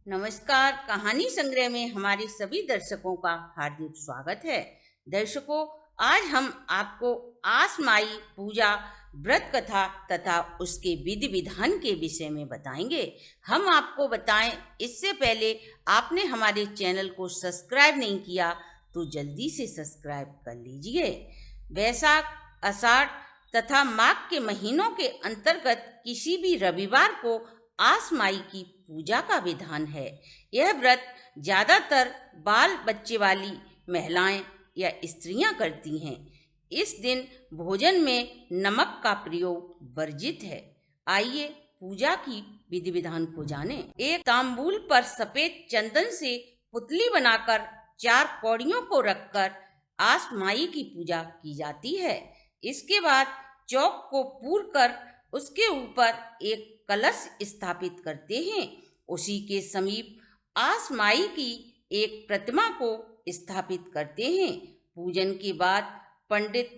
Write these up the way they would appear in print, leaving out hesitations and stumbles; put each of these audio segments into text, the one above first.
नमस्कार। कहानी संग्रह में हमारे सभी दर्शकों का हार्दिक स्वागत है। दर्शकों, आज हम आपको आसमाई पूजा व्रत कथा तथा उसके विधि विधान के विषय में बताएंगे। हम आपको बताएं, इससे पहले आपने हमारे चैनल को सब्सक्राइब नहीं किया तो जल्दी से सब्सक्राइब कर लीजिए। वैशाख, आषाढ़ तथा माघ के महीनों के अंतर्गत किसी भी रविवार को आसमाई की पूजा का विधान है। यह व्रत ज्यादातर बाल बच्चे वाली महिलाएं या स्त्रियां करती हैं। इस दिन भोजन में नमक का प्रयोग वर्जित है। आइए पूजा की विधि विधान को जानें। एक तांबूल पर सफेद चंदन से पुतली बनाकर 4 कौड़ियों को रखकर आसमाई की पूजा की जाती है। इसके बाद चौक को पूर कर उसके ऊपर एक कलश स्थापित करते हैं। उसी के समीप आसमाई की एक प्रतिमा को स्थापित करते हैं। पूजन के बाद पंडित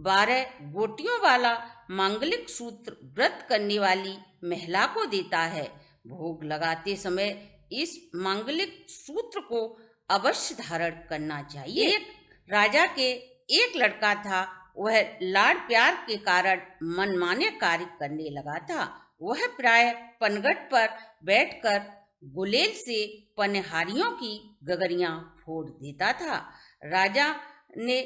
12 गोटियों वाला मांगलिक सूत्र व्रत करने वाली महिला को देता है। भोग लगाते समय इस मांगलिक सूत्र को अवश्य धारण करना चाहिए। एक राजा के एक लड़का था। वह लाड़ प्यार के कारण मनमाने कार्य करने लगा था। वह प्राय पनघट पर बैठकर गुलेल से पनहारियों की गगरियां फोड़ देता था। राजा ने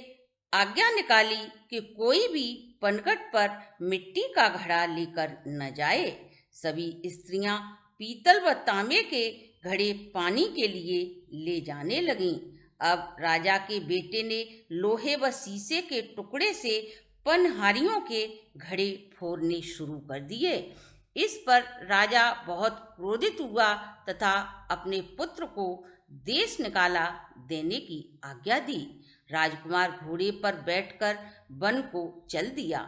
आज्ञा निकाली कि कोई भी पनघट पर मिट्टी का घड़ा लेकर न जाए। सभी स्त्रियां पीतल व तांबे के घड़े पानी के लिए ले जाने लगीं। अब राजा के बेटे ने लोहे व शीशे के टुकड़े से पनहारियों के घड़े फोड़ने शुरू कर दिए। इस पर राजा बहुत क्रोधित हुआ तथा अपने पुत्र को देश निकाला देने की आज्ञा दी। राजकुमार घोड़े पर बैठकर वन को चल दिया।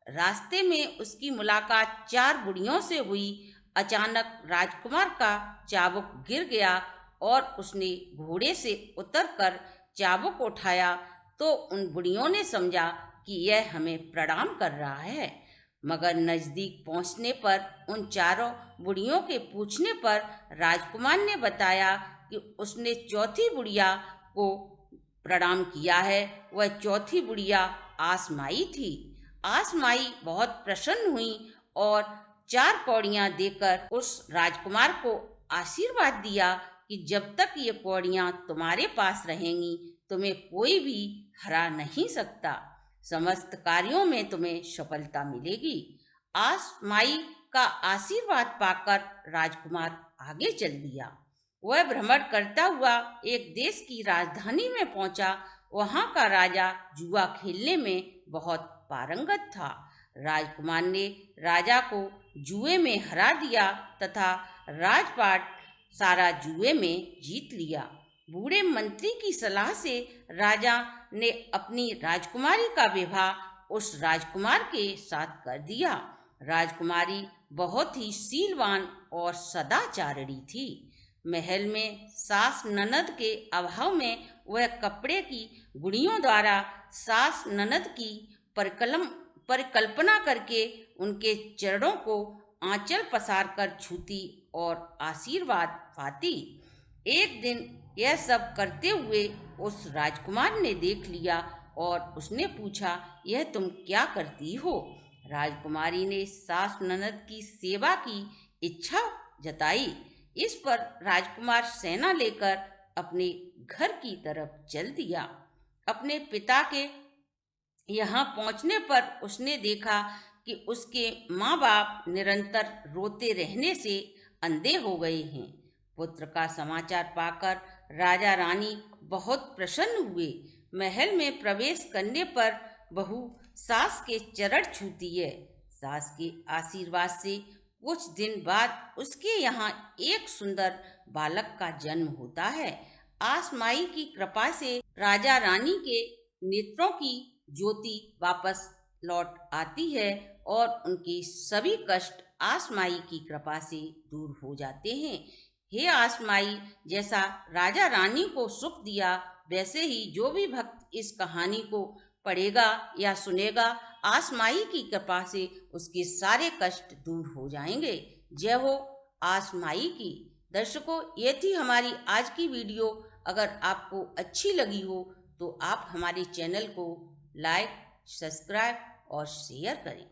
रास्ते में उसकी मुलाकात 4 बुढ़ियों से हुई। अचानक राजकुमार का चाबुक गिर गया और उसने घोड़े से उतरकर चाबुक उठाया तो उन बुढ़ियों ने समझा कि यह हमें प्रणाम कर रहा है। मगर नजदीक पहुंचने पर उन 4 बुढ़ियों के पूछने पर राजकुमार ने बताया कि उसने चौथी बुढ़िया को प्रणाम किया है। वह चौथी बुढ़िया आसमाई थी। आसमाई बहुत प्रसन्न हुई और 4 कौड़ियां देकर उस राजकुमार को आशीर्वाद दिया कि जब तक ये कौड़ियां तुम्हारे पास रहेंगी तुम्हें कोई भी हरा नहीं सकता। समस्त कार्यों में तुम्हें सफलता मिलेगी। आसमाई का आशीर्वाद पाकर राजकुमार आगे चल दिया। वह भ्रमण करता हुआ एक देश की राजधानी में पहुंचा। वहां का राजा जुआ खेलने में बहुत पारंगत था। राजकुमार ने राजा को जुए में हरा दिया तथा राजपाट सारा जुए में जीत लिया। बूढ़े मंत्री की सलाह से राजा ने अपनी राजकुमारी का विवाह उस राजकुमार के साथ कर दिया। राजकुमारी बहुत ही शीलवान और सदाचारिणी थी। महल में सास ननद के अभाव में वह कपड़े की गुड़ियों द्वारा सास ननद की परिकल्पना करके उनके चरणों को आंचल पसार कर छूती और आशीर्वाद पाती। एक दिन यह सब करते हुए उस राजकुमार ने देख लिया और उसने पूछा, यह तुम क्या करती हो? राजकुमारी ने सास ननद की सेवा की इच्छा जताई। इस पर राजकुमार सेना लेकर अपने घर की तरफ चल दिया। अपने पिता के यहाँ पहुँचने पर उसने देखा कि उसके माँ बाप निरंतर रोते रहने से अंधे हो गए हैं। पुत्र का समाचार पाकर राजा रानी बहुत प्रसन्न हुए। महल में प्रवेश करने पर बहू सास के चरण छूती है। सास के आशीर्वाद से कुछ दिन बाद उसके यहाँ एक सुंदर बालक का जन्म होता है। आसमाई की कृपा से राजा रानी के नेत्रों की ज्योति वापस लौट आती है और उनके सभी कष्ट आसमाई की कृपा से दूर हो जाते हैं। हे आसमाई, जैसा राजा रानी को सुख दिया वैसे ही जो भी भक्त इस कहानी को पढ़ेगा या सुनेगा, आसमाई की कृपा से उसके सारे कष्ट दूर हो जाएंगे। जय हो आसमाई की। दर्शकों, ये थी हमारी आज की वीडियो। अगर आपको अच्छी लगी हो तो आप हमारे चैनल को लाइक, सब्सक्राइब और शेयर करें।